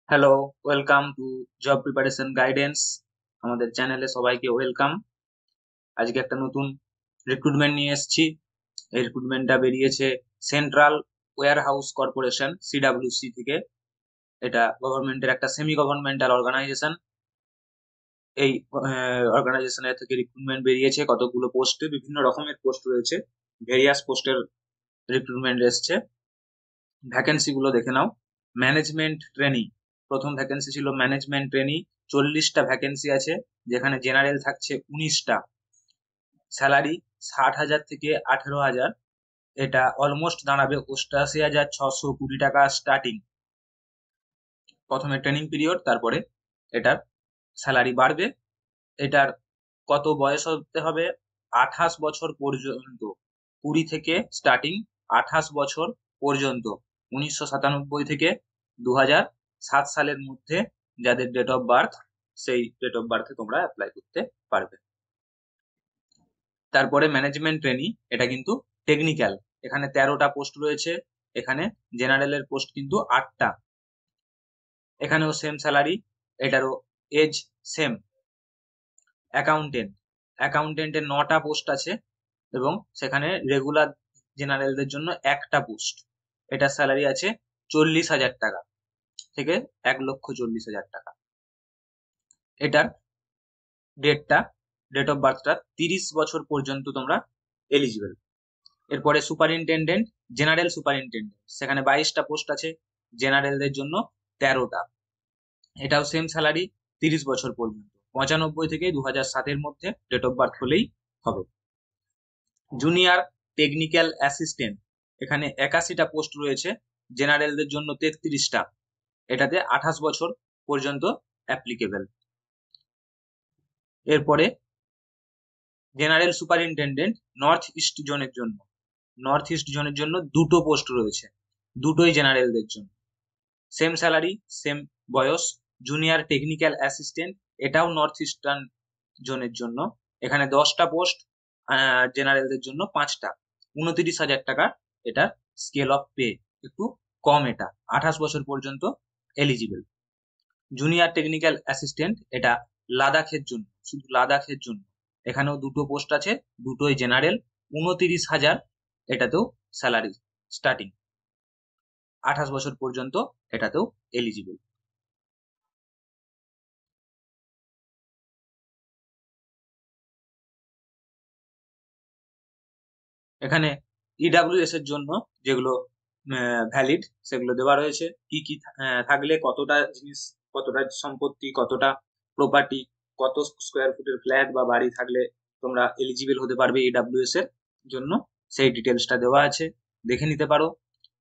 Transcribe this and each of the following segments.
Hello, welcome to job preparation guidance. আমাদের চ্যানেলে সবাইকে ওয়েলকাম। আজকে একটা নতুন রিক্রুটমেন্ট নিয়ে এসেছি। এই রিক্রুটমেন্টটা বেরিয়েছে central warehouse corporation CWC থেকে। এটা গভর্নমেন্টের একটা সেমি গভর্নমেন্টাল অর্গানাইজেশন। এই অর্গানাইজেশনের থেকে রিক্রুটমেন্ট বেরিয়েছে কতগুলো পোস্টে, বিভিন্ন রকমের পোস্ট রয়েছে, ভেরিয়াস পোস্টের রিক্রুটমেন্ট এসছে। ভ্যাকেন্সি গুলো দেখে নাও। ম্যানেজমেন্ট ট্রেনি, প্রথম ভ্যাকেন্সি ছিল ম্যানেজমেন্ট ট্রেনি। 40টা ভ্যাকেন্সি আছে, যেখানে জেনারেল থাকছে 19টা। স্যালারি 60,000 থেকে 18,000। এটা অলমোস্ট দাঁড়াবে 88,620 টাকা স্টার্টিং। প্রথমে ট্রেনিং পিরিয়ড, তারপরে এটার স্যালারি বাড়বে। এটার কত বয়স হতে হবে? 28 বছর পর্যন্ত। 20 থেকে স্টার্টিং, 28 বছর পর্যন্ত। 1997 থেকে 2007 সালের মধ্যে যাদের ডেট অফ বার্থ, সেই ডেট অফ বার্থে তোমরা অ্যাপ্লাই করতে পারবে। তারপরে ম্যানেজমেন্ট ট্রেনি, এটা কিন্তু টেকনিক্যাল। এখানে 13টা পোস্ট রয়েছে। এখানে জেনারেলের পোস্ট কিন্তু 8টা। এখানেও সেম স্যালারি, এটারও এজ সেম। অ্যাকাউন্টেন্ট, অ্যাকাউন্টেন্টের 9টা পোস্ট আছে, এবং সেখানে রেগুলার জেনারেলদের জন্য একটা পোস্ট। এটার স্যালারি আছে 40,000 টাকা থেকে 1,40,000 টাকা। এটার ডেটটা, ডেট অফ বার্থটা 30 বছর পর্যন্ত তোমরা এলিজিবল। এরপরে সুপারিনটেন্ডেন্ট, জেনারেল সুপারিনটেন্ডেন্ট, সেখানে 22টা পোস্ট আছে, জেনারেলদের জন্য 13টা। এটাও সেম স্যালারি, 30 বছর পর্যন্ত। 95 থেকে 2007-এর মধ্যে ডেট অফ বার্থ হলেই হবে। জুনিয়র টেকনিক্যাল অ্যাসিস্ট্যান্ট, এখানে 81টা পোস্ট রয়েছে, জেনারেলদের জন্য 33টা। এটাতে 28 বছর পর্যন্ত অ্যাপ্লিকেবল। এরপরে জেনারেল সুপারিনটেন্ডেন্ট নর্থ ইস্ট জোনের জন্য, নর্থ ইস্ট জোনের জন্য 2টো পোস্ট রয়েছে, দুটোই জেনারেলদের জন্য। সেম স্যালারি, সেম বয়স। জুনিয়র টেকনিক্যাল অ্যাসিস্ট্যান্ট, এটাও নর্থ ইস্টার্ন জোনের জন্য। এখানে 10টা পোস্ট, জেনারেলদের জন্য 5টা। 29,000 টাকা এটা স্কেল অফ পে, একটু কম। এটা 28 বছর পর্যন্ত এলিজিবল। জুনিয়র টেকনিক্যাল অ্যাসিস্ট্যান্ট, এটা লাদাখের জন্য, শুধু লাদাখের জন্য। এখানেও 2টো পোস্ট আছে, দুটোই জেনারেল। 29,000 এটাতেও স্যালারি স্টার্টিং। 28 বছর পর্যন্ত এটাতেও এলিজিবল। এখানে ইডাব্লিউএস এর জন্য যেগুলো ভ্যালিড, সেগুলো দেওয়া রয়েছে। কি কি থাকলে, কতটা জিনিস, কতটা সম্পত্তি, কতটা প্রপার্টি, কত স্কোয়ার ফুটের ফ্ল্যাট বা বাড়ি থাকলে তোমরা এলিজিবল হতে পারবে ইডাব্লিউএস এর জন্য, সেই ডিটেলসটা দেওয়া আছে, দেখে নিতে পারো।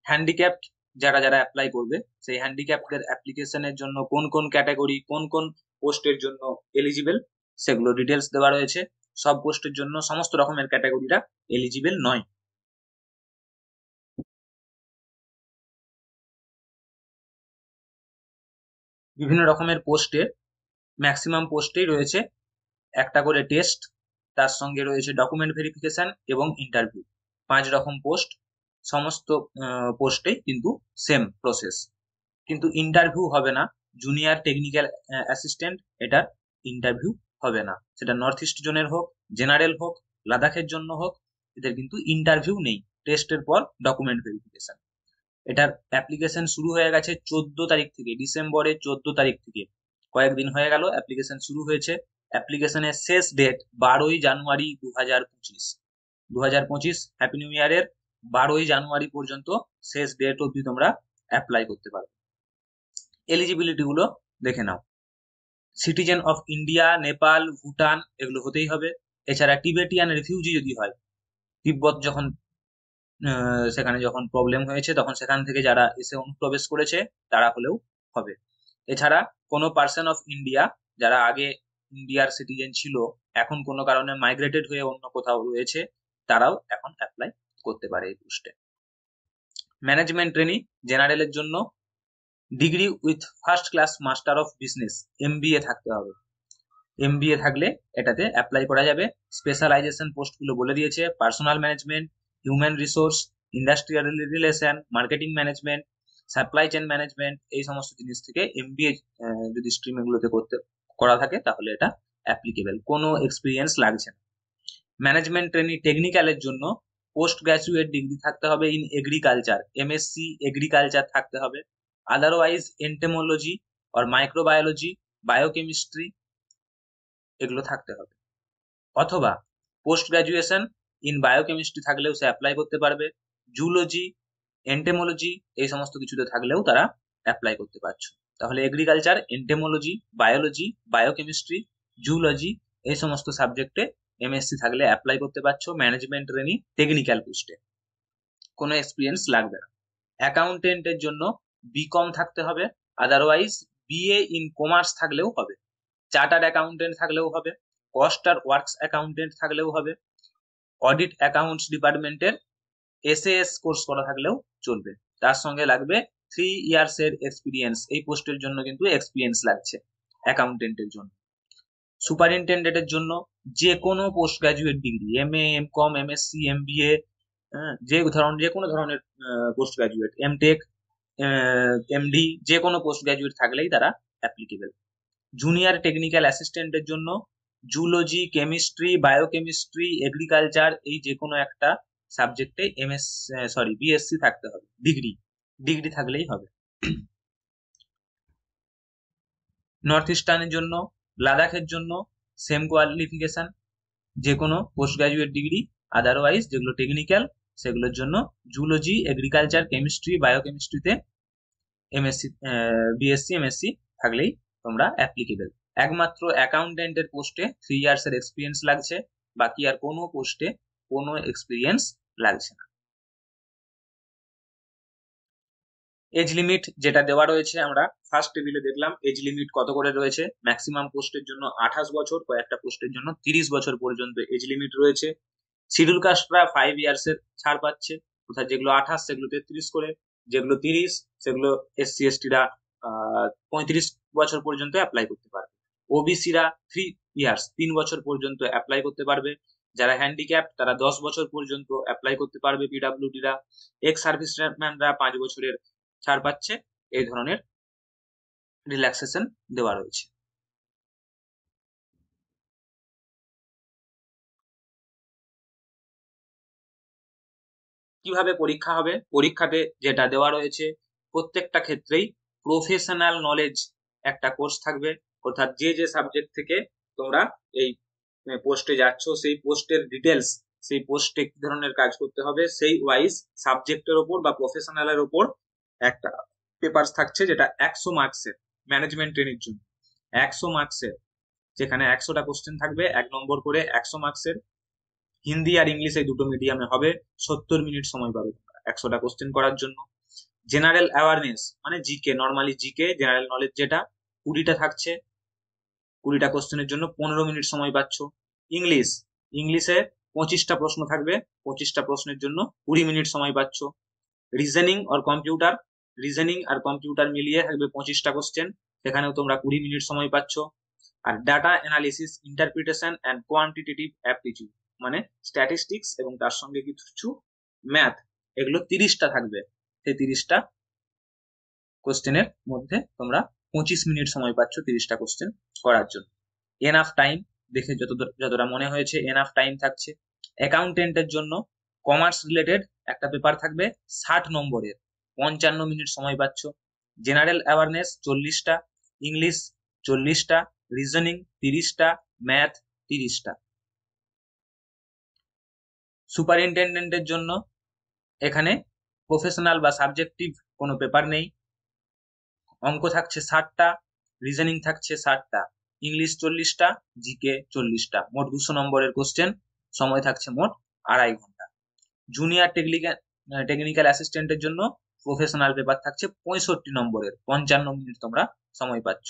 হ্যান্ডিক্যাপড যারা যারা অ্যাপ্লাই করবে, সেই হ্যান্ডিক্যাপডের অ্যাপ্লিকেশনের জন্য কোন কোন ক্যাটাগরি, কোন কোন পোস্টের জন্য এলিজিবল, সেগুলো ডিটেলস দেওয়া রয়েছে। সব পোস্টের জন্য সমস্ত রকমের ক্যাটাগরিটা এলিজিবল নয়। বিভিন্ন রকমের পোস্টে, ম্যাক্সিমাম পোস্টেই রয়েছে একটা করে টেস্ট, তার সঙ্গে রয়েছে ডকুমেন্ট ভেরিফিকেশন এবং ইন্টারভিউ। 5 রকম পোস্ট, সমস্ত পোস্টেই কিন্তু সেম প্রসেস। কিন্তু ইন্টারভিউ হবে না। জুনিয়র টেকনিক্যাল অ্যাসিস্ট্যান্ট, এটার ইন্টারভিউ হবে না। সেটা নর্থ ইস্ট জোনের হোক, জেনারেল হোক, লাদাখের জন্য হোক, এদের কিন্তু ইন্টারভিউ নেই। টেস্টের পর ডকুমেন্ট ভেরিফিকেশন। এটার অ্যাপ্লিকেশন শুরু হয়ে গেছে 14 তারিখ থেকে, ডিসেম্বরের 14 তারিখ থেকে। কয়েকদিন হয়ে গেল অ্যাপ্লিকেশন শুরু হয়েছে। অ্যাপ্লিকেশনের শেষ ডেট 12ই জানুয়ারি 2025। 2025 হ্যাপি নিউ ইয়ারের 12ই জানুয়ারি পর্যন্ত শেষ ডেট অবধি তোমরা অ্যাপ্লাই করতে পারো। এলিজিবিলিটি গুলো দেখে নাও। Citizen of India, Nepal, Bhutan, এগুলো হতেই হবে। এছাড়া টিবেটিয়ান রিফিউজি যদি হয়, তিব্বত যখন সেখানে যখন প্রবলেম হয়েছে, তখন সেখান থেকে যারা এসে অনুপ্রবেশ করেছে, তারা হলেও হবে। এছাড়া কোনো পার্সন অফ ইন্ডিয়া, যারা আগে ইন্ডিয়ার সিটিজেন ছিল, এখন কোনো কারণে মাইগ্রেটেড হয়ে অন্য কোথাও রয়েছে, তারাও এখন অ্যাপ্লাই করতে পারে এই পোস্টে। ম্যানেজমেন্ট ট্রেনি, জেনারেলের জন্য degree with first class master of business, MBA থাকতে হবে। এমবিএ থাকলে এটাতে অ্যাপ্লাই করা যাবে। স্পেশালাইজেশন পোস্টগুলো বলে দিয়েছে: personal management, human resource, industrial relation, marketing management, supply chain management, এই সমস্ত জিনিস থেকে এমবিএ যদি স্ট্রিম এগুলোতে করা থাকে তাহলে এটা অ্যাপ্লিকেবল, কোনো এক্সপিরিয়েন্স লাগছে না। ম্যানেজমেন্ট ট্রেনিং টেকনিক্যালের জন্য পোস্ট গ্রাজুয়েট ডিগ্রি থাকতে হবে ইন এগ্রিকালচার, এমএসসি এগ্রিকালচার থাকতে হবে, আদারওয়াইজ এন্টেমোলজি আর মাইক্রোবায়োলজি, বায়োকেমিস্ট্রি এগুলো থাকতে হবে, অথবা পোস্ট গ্রাজুয়েশন ইন বায়োকেমিস্ট্রি থাকলেও সে অ্যাপ্লাই করতে পারবে। জুলজি, এন্টেমোলজি এই সমস্ত কিছুতে থাকলেও তারা অ্যাপ্লাই করতে পারছো। তাহলে এগ্রিকালচার, এন্টেমোলজি, বায়োলজি, বায়োকেমিস্ট্রি, জুলজি এই সমস্ত সাবজেক্টে এমএসসি থাকলে অ্যাপ্লাই করতে পারছো ম্যানেজমেন্ট ট্রেনিং টেকনিক্যাল পোস্টে, কোনো এক্সপিরিয়েন্স লাগবে না। অ্যাকাউন্টেন্টের জন্য বিকম থাকতে হবে, আদারওয়াইজ বিএ ইন কমার্স থাকলেও হবে, চার্টার্ড অ্যাকাউন্টেন্ট থাকলেও হবে, কস্ট আর ওয়ার্কস অ্যাকাউন্টেন্ট থাকলেও হবে, অডিট অ্যাকাউন্টস ডিপার্টমেন্টের এসএএস কোর্স করা থাকলেও চলবে। তার সঙ্গে লাগবে 3 ইয়ার্স এর এক্সপিরিয়েন্স, এই পোস্টের জন্য কিন্তু এক্সপিরিয়েন্স লাগছে অ্যাকাউন্টেন্টের জন্য। সুপারিনটেন্ডেন্টের জন্য যে কোনো post graduate degree, MA, MCom, MSc, MBA, যে কোনো ধরনের পোস্ট গ্রাজুয়েট, এমটেক, এমডি, যে কোনো পোস্ট গ্রাজুয়েট থাকলেই তারা অ্যাপ্লিকেবল। জুনিয়র টেকনিক্যাল অ্যাসিস্ট্যান্টের জন্য জুলজি, কেমিস্ট্রি, বায়োকেমিস্ট্রি, এগ্রিকালচার এই যে কোনো একটা সাবজেক্টে বিএসসি থাকতে হবে, ডিগ্রি থাকলেই হবে। নর্থ ইস্টার্নের জন্য, লাদাখের জন্য সেম কোয়ালিফিকেশন, যে কোনো পোস্ট গ্রাজুয়েট ডিগ্রি, আদারওয়াইজ যেগুলো টেকনিক্যাল সেগুলোর জন্য জুলজি, এগ্রিকালচার, কেমিস্ট্রি, বায়োকেমিস্ট্রিতে এমএসসি, বিএসসি, এমএসসি থাকলেই তোমরা অ্যাপ্লিকেবল। একমাত্র অ্যাকাউন্টেন্টের পোস্টে 3 ইয়ার্স এর এক্সপিরিয়েন্স লাগছে, বাকি আর কোনো পোস্টে কোনো এক্সপিরিয়েন্স লাগছে না। এজ লিমিট যেটা দেওয়া রয়েছে, আমরা ফার্স্ট টেবিলে দেখলাম এজ লিমিট কত করে রয়েছে। ম্যাক্সিমাম পোস্টের জন্য 28 বছর, কয়েকটা পোস্টের জন্য 30 বছর পর্যন্ত এজ লিমিট রয়েছে। শিডিউল কাস্টরা 5 ইয়ার্স এর ছাড় পাচ্ছে, অর্থাৎ যেগুলো 28 সেগুলো 33 করে, যেগুলো 30 সেগুলো এসসি এসটিরা 35 বছর পর্যন্ত অ্যাপ্লাই করতে পারবে। ওবিসিরা 3 ইয়ার্স 3 বছর পর্যন্ত অ্যাপ্লাই করতে পারবে। যারা হ্যান্ডিক্যাপ তারা 10 বছর পর্যন্ত অ্যাপ্লাই করতে পারবে। পিডাব্লিউডিরা, এক্স সার্ভিসম্যানরা 5 বছরের ছাড় পাচ্ছে। এই ধরনের রিল্যাক্সেশন দেওয়া রয়েছে। কিভাবে পরীক্ষা হবে? পরীক্ষাতে যেটা দেওয়া রয়েছে প্রত্যেকটা ক্ষেত্রেই প্রফেশনাল নলেজ একটা কোর্স থাকবে, অর্থাৎ যে যে সাবজেক্ট থেকে তোমরা এই পোস্টে যাচ্ছ সেই পোস্টের ডিটেলস, সেই পোস্টে কি ধরনের কাজ করতে হবে সেই ওয়াইজ সাবজেক্টের ওপর বা প্রফেশনালের ওপর একটা পেপার থাকছে, যেটা 100 মার্কসের ম্যানেজমেন্ট ট্রেনিং জন্য। 100 মার্কসের, যেখানে 100টা কোশ্চেন থাকবে 1 নম্বর করে, 100 মার্কসের। হিন্দি আর ইংলিশ এই দুটো মিডিয়ামে হবে। 70 মিনিট সময় পাবে 100টা কোশ্চেন করার জন্য। জেনারেল অ্যাওয়ারনেস মানে GK, normally GK general knowledge যেটা 20টা থাকছে, 20টা কোশ্চেনের জন্য 15 মিনিট সময় পাচ্ছ। ইংলিশে 25টা প্রশ্ন থাকবে, 25টা প্রশ্নের জন্য 20 মিনিট সময় পাচ্ছ। রিজনিং আর কম্পিউটার মিলিয়ে থাকবে 25টা কোশ্চেন, সেখানেও তোমরা 20 মিনিট সময় পাচ্ছ। আর data analysis, interpretation and quantitative aptitude মানে স্ট্যাটিস্টিক্স এবং তার সঙ্গে কিছু ম্যাথ, এগুলো 30টা থাকবে। সেই 30টা কোশ্চেনের মধ্যে তোমরা 25 মিনিট সময় পাচ্ছ 30টা কোশ্চেন করার জন্য। এনাফ টাইম, দেখে যতটা মনে হয়েছে এনাফ টাইম থাকছে। অ্যাকাউন্টেন্টের জন্য কমার্স রিলেটেড একটা পেপার থাকবে 60 নম্বরের, 55 মিনিট সময় পাচ্ছ। জেনারেল অ্যাওয়ারনেস 40টা, ইংলিশ 40টা, রিজনিং 30টা, ম্যাথ 30টা। সুপারিনটেন্ডেন্টের জন্য এখানে প্রফেশনাল বা সাবজেক্টিভ কোনো পেপার নেই। অঙ্ক থাকছে 60টা, রিজনিং থাকছে 60টা, ইংলিশ 40টা, জিকে 40টা, মোট 200 নম্বরের কোশ্চেন। সময় থাকছে মোট 2.5 ঘন্টা। জুনিয়র টেকনিক্যাল অ্যাসিস্ট্যান্টের জন্য প্রফেশনাল পেপার থাকছে 65 নম্বরের, 55 মিনিট তোমরা সময় পাচ্ছ।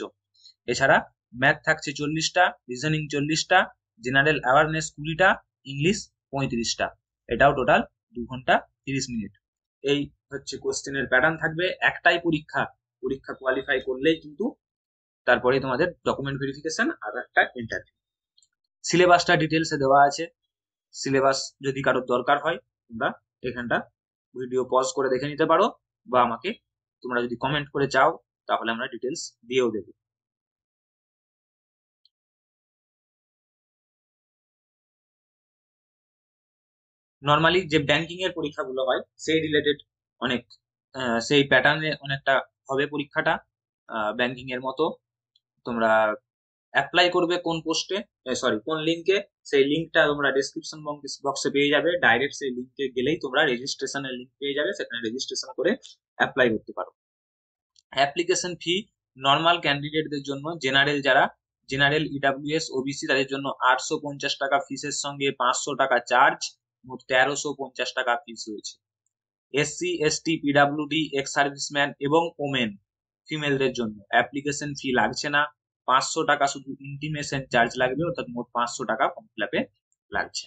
এছাড়া ম্যাথ থাকছে 40টা, রিজনিং 40টা, জেনারেল অ্যাওয়ারনেস 20টা, ইংলিশ 35টা, এটাও টোটাল 2 ঘন্টা 30 মিনিট। এই হচ্ছে কোশ্চেনের প্যাটার্ন থাকবে। একটাই পরীক্ষা কোয়ালিফাই করলেই কিন্তু তারপরে তোমাদের ডকুমেন্ট ভেরিফিকেশন আর একটা ইন্টারভিউ। সিলেবাসটা ডিটেলসে দেওয়া আছে। সিলেবাস যদি কারোর দরকার হয় তোমরা এখানটা ভিডিও পজ করে দেখে নিতে পারো বা আমাকে তোমরা যদি কমেন্ট করে চাও তাহলে আমরা ডিটেলস দিয়েও দেবো। নর্মালি যে ব্যাংকিং এর পরীক্ষাগুলো হয় সেই রিলেটেড অনেক সেই প্যাটার্নে অনেকটা হবে পরীক্ষাটা ব্যাংকিং এর মতো। তোমরা অ্যাপ্লাই করবে কোন পোস্টে, সরি কোন লিঙ্কে, সেই লিঙ্কটা তোমরা ডেসক্রিপশন বক্সে পেয়ে যাবে। ডাইরেক্ট সেই লিঙ্কে গেলেই তোমরা রেজিস্ট্রেশনের লিঙ্ক পেয়ে যাবে, সেখানে রেজিস্ট্রেশন করে অ্যাপ্লাই করতে পারো। অ্যাপ্লিকেশন ফি নর্মাল ক্যান্ডিডেটদের জন্য, জেনারেল ইডাব্লিউএস ওবিসি তাদের জন্য 850 টাকা ফিসের সঙ্গে 500 টাকা চার্জ, মোট 1350 টাকা ফিস রয়েছে। SC ST PWD ex serviceman এবং ওমেন ফিমেলদের জন্য অ্যাপ্লিকেশন ফি লাগছে না, 500 টাকা শুধু ইন্টিমেশন চার্জ লাগবে, অর্থাৎ মোট 500 টাকা ফর্ম ফিল আপে লাগছে।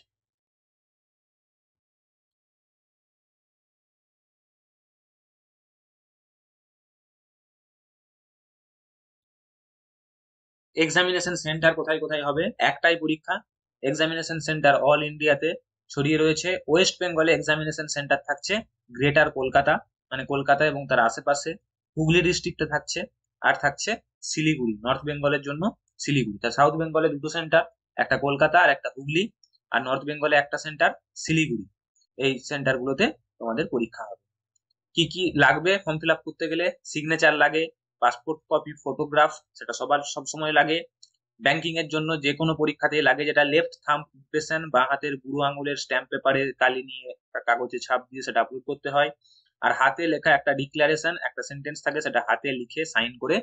এক্সামিনেশন সেন্টার কোথায় কোথায় হবে? একটাই পরীক্ষা। এক্সামিনেশন সেন্টার অল ইন্ডিয়াতে ছড়িয়ে রয়েছে। ওয়েস্ট বেঙ্গলে এক্সামিনেশন সেন্টার থাকছে গ্রেটার কলকাতা, মানে কলকাতা এবং তার আশেপাশে। হুগলি ডিস্ট্রিক্টে থাকছে, আর থাকছে শিলিগুড়ি, নর্থ বেঙ্গলের জন্য শিলিগুড়ি। তা সাউথ বেঙ্গলে দুটো সেন্টার, একটা কলকাতা আর একটা হুগলি, আর নর্থ বেঙ্গলে একটা সেন্টার শিলিগুড়ি। এই সেন্টারগুলোতে তোমাদের পরীক্ষা হবে। কি কি লাগবে ফর্ম ফিল আপ করতে গেলে? সিগনেচার লাগে, পাসপোর্ট কপি, ফটোগ্রাফ, সেটা সবার সবসময় লাগে। ব্যাংকিং এর জন্য যে কোনো পরীক্ষাতে লাগে, যেটা লেফট থাম্ব ইমপ্রেশন, বা হাতের বুড়ো আঙুলের স্ট্যাম্প পেপারে কালি নিয়ে কাগজে ছাপ দিয়ে সেটা আপলোড করতে হয়। আর হাতে লেখা একটা ডিক্লারেশন, একটা সেন্টেন্স থাকে, সেটা হাতে লিখে সাইন করে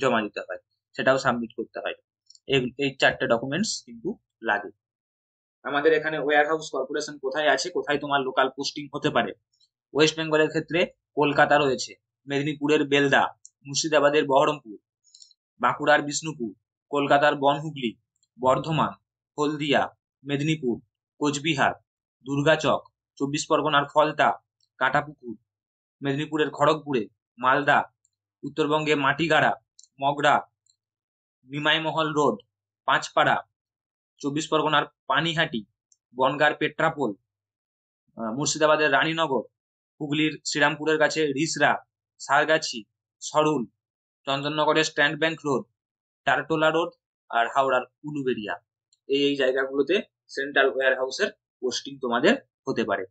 জমা দিতে হয়, সেটাও সাবমিট করতে হয়। এই 4টে ডকুমেন্টস কিন্তু লাগে। আমাদের এখানে ওয়্যার হাউস কর্পোরেশন কোথায় আছে, কোথায় তোমার লোকাল পোস্টিং হতে পারে? ওয়েস্ট বেঙ্গলের ক্ষেত্রে কলকাতা রয়েছে, মেদিনীপুরের বেলদা, মুর্শিদাবাদের বহরমপুর, বাঁকুড়ার বিষ্ণুপুর, কলকাতার বনহুগলি, বর্ধমান, হলদিয়া, মেদিনীপুর, কোচবিহার, দুর্গাচক, 24 পরগনার ফলতা, কাটাপুকুর, মেদিনীপুরের খড়গপুরে, মালদা, উত্তরবঙ্গে মাটিগাড়া, মগরা, নিমাইমহল রোড, পাঁচপাড়া, 24 পরগনার পানিহাটি, বনগাঁর পেট্রাপোল, মুর্শিদাবাদের রানীনগর, হুগলির শ্রীরামপুরের কাছে রিসরা, সারগাছি, সরুল, চন্দননগরের Strand Bank Road, Tartola Road, আর হাওড়ার উলুবেড়িয়া। এই জায়গাগুলোতে সেন্ট্রাল ওয়্যার হাউসের পোস্টিং তোমাদের হতে পারে।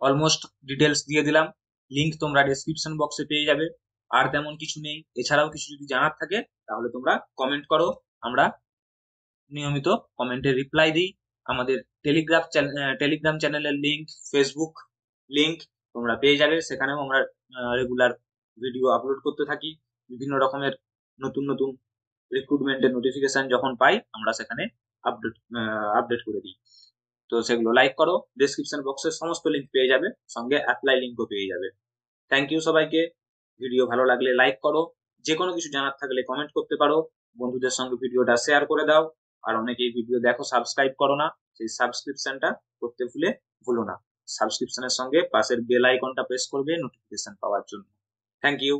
অলমোস্ট ডিটেলস দিয়ে দিলাম, লিংক তোমরা ডেসক্রিপশন বক্সে পেয়ে যাবে। আর তেমন কিছু নেই। এছাড়াও কিছু যদি জানার থাকে তাহলে তোমরা কমেন্ট করো, আমরা নিয়মিত কমেন্টে রিপ্লাই দিই। আমাদের টেলিগ্রাম চ্যানেলের লিংক, ফেসবুক লিংক তোমরা পেয়ে যাবে, সেখানেও আমরা রেগুলার ভিডিও আপলোড করতে থাকি। বিভিন্ন রকমের নতুন নতুন রিক্রুটমেন্টের নোটিফিকেশন যখন পাই আমরা সেখানে আপডেট করে দিই। তো সেগুলো লাইক করো, ডেসক্রিপশন বক্সে সমস্ত লিংক পেয়ে যাবে, সঙ্গে অ্যাপ্লাই লিংকও পেয়ে যাবে। থ্যাংক ইউ সবাইকে। ভিডিও ভালো লাগলে লাইক করো, যে কোনো কিছু জানার থাকলে কমেন্ট করতে পারো, বন্ধুদের সঙ্গে ভিডিওটা শেয়ার করে দাও। আর অনেকেই ভিডিও দেখো, সাবস্ক্রাইব করো না, সেই সাবস্ক্রিপশনটা করতে ভুলো না। সাবস্ক্রিপশনের সঙ্গে পাশের বেল আইকনটা প্রেস করবে নোটিফিকেশন পাওয়ার জন্য। Thank you.